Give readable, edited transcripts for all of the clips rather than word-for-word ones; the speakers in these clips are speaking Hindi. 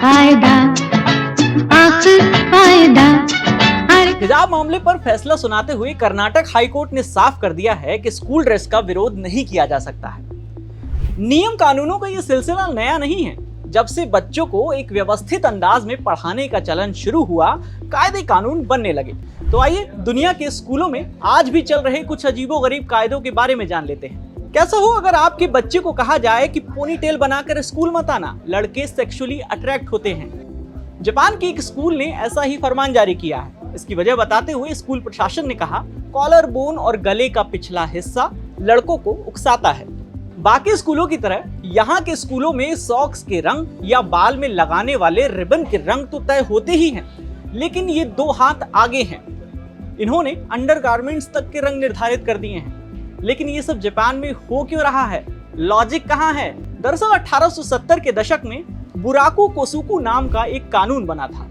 फायदा, आखिर फायदा। हिजाब मामले पर फैसला सुनाते हुए कर्नाटक हाईकोर्ट ने साफ कर दिया है कि स्कूल ड्रेस का विरोध नहीं किया जा सकता है। नियम कानूनों का यह सिलसिला नया नहीं है। जब से बच्चों को एक व्यवस्थित अंदाज में पढ़ाने का चलन शुरू हुआ, कायदे कानून बनने लगे। तो आइए दुनिया के स्कूलों में आज भी चल रहे कुछ अजीबोगरीब कायदों के बारे में जान लेते हैं। कैसा हो अगर आपके बच्चे को कहा जाए कि पोनीटेल बनाकर स्कूल मत आना, लड़के सेक्सुअली अट्रैक्ट होते हैं। जापान के एक स्कूल ने ऐसा ही फरमान जारी किया है। इसकी वजह बताते हुए स्कूल प्रशासन ने कहा, कॉलर बोन और गले का पिछला हिस्सा लड़कों को उकसाता है। बाकी स्कूलों की तरह यहाँ के स्कूलों में सॉक्स के रंग या बाल में लगाने वाले रिबन के रंग तो तय होते ही हैं, लेकिन ये 2 हाथ आगे हैं। इन्होंने अंडरगारमेंट्स तक के रंग निर्धारित कर दिए हैं। लेकिन ये सब जापान में हो क्यों रहा है? लॉजिक कहाँ है? दरअसल 1870 के दशक में बुराकू कोसुकू नाम का एक कानून बना था।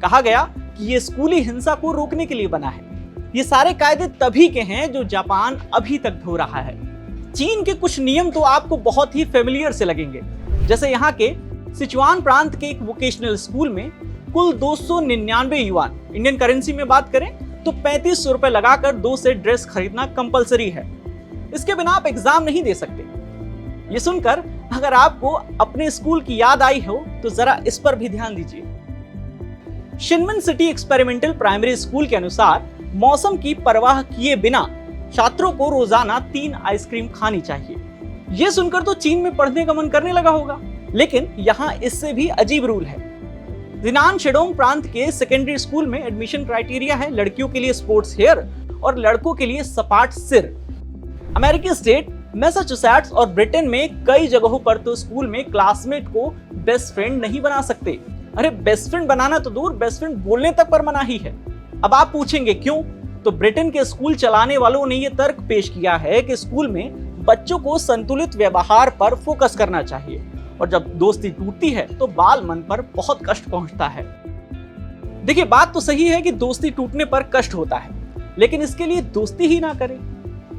कहा गया कि ये स्कूली हिंसा को रोकने के लिए बना है। ये सारे कायदे तभी के हैं जो जापान अभी तक ढो रहा है। चीन के कुछ नियम तो आपको बहुत ही फेमिलियर से लगेंगे। जैसे यहाँ के सिचुआन प्रांत के एक वोकेशनल स्कूल में कुल 299 युआन, इंडियन करेंसी में बात करें तो 3500 रुपए लगाकर 2 सेट ड्रेस खरीदना कंपलसरी है। इसके बिना आप एग्जाम नहीं दे सकते। ये सुनकर अगर आपको अपने स्कूल की याद आई हो तो जरा इस पर भी ध्यान दीजिए। शिनमिन सिटी एक्सपेरिमेंटल प्राइमरी स्कूल के अनुसार मौसम की परवाह किए बिना छात्रों को रोजाना 3 आइसक्रीम खानी चाहिए। यह सुनकर तो चीन में पढ़ने का मन करने लगा होगा, लेकिन यहाँ इससे भी अजीब रूल है। जिनान शेडोंग प्रांत के सेकेंडरी स्कूल में एडमिशन क्राइटेरिया है लड़कियों के लिए स्पोर्ट्स हेयर और लड़कों के लिए सपाट सिर। अमेरिकी स्टेट मैसाचुसेट्स और ब्रिटेन में कई जगहों पर तो स्कूल में क्लासमेट को बेस्ट फ्रेंड नहीं बना सकते। अरे बेस्ट फ्रेंड बनाना तो दूर, बेस्ट फ्रेंड बोलने तक पर मनाही है। अब आप पूछेंगे क्यों? तो ब्रिटेन के स्कूल चलाने वालों ने यह तर्क पेश किया है कि स्कूल में बच्चों को संतुलित व्यवहार पर फोकस करना चाहिए और जब दोस्ती टूटती है तो बाल मन पर बहुत कष्ट पहुंचता है। देखिए, बात तो सही है कि दोस्ती टूटने पर कष्ट होता है, लेकिन इसके लिए दोस्ती ही ना करें,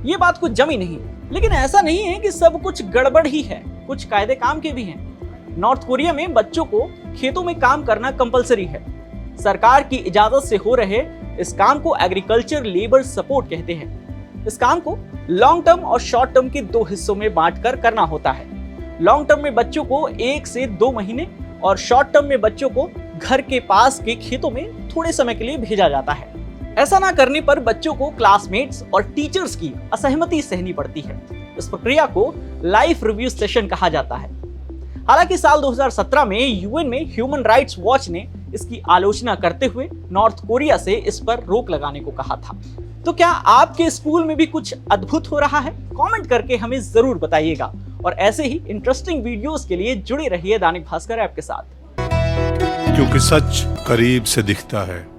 ये बात कुछ जमी नहीं। लेकिन ऐसा नहीं है कि सब कुछ गड़बड़ ही है, कुछ कायदे काम के भी हैं। नॉर्थ कोरिया में बच्चों को खेतों में काम करना कंपलसरी है। सरकार की इजाजत से हो रहे इस काम को एग्रीकल्चर लेबर सपोर्ट कहते हैं। इस काम को लॉन्ग टर्म और शॉर्ट टर्म के 2 हिस्सों में बांटकर करना होता है। लॉन्ग टर्म में बच्चों को 1 से 2 महीने और शॉर्ट टर्म में बच्चों को घर के पास के खेतों में थोड़े समय के लिए भेजा जाता है। ऐसा ना करने पर बच्चों को क्लासमेट्स और टीचर्स की असहमति सहनी पड़ती है। इस प्रक्रिया को लाइफ रिव्यू सेशन कहा जाता है। हालांकि साल 2017 में यूएन में ह्यूमन राइट्स वॉच ने इसकी आलोचना करते हुए नॉर्थ कोरिया से इस पर रोक लगाने को कहा था। तो क्या आपके स्कूल में भी कुछ अद्भुत हो रहा है? कमेंट करके हमें जरूर बताइएगा और ऐसे ही इंटरेस्टिंग वीडियोस के लिए जुड़े रहिए दैनिक भास्कर ऐप के साथ, क्योंकि सच करीब से दिखता है।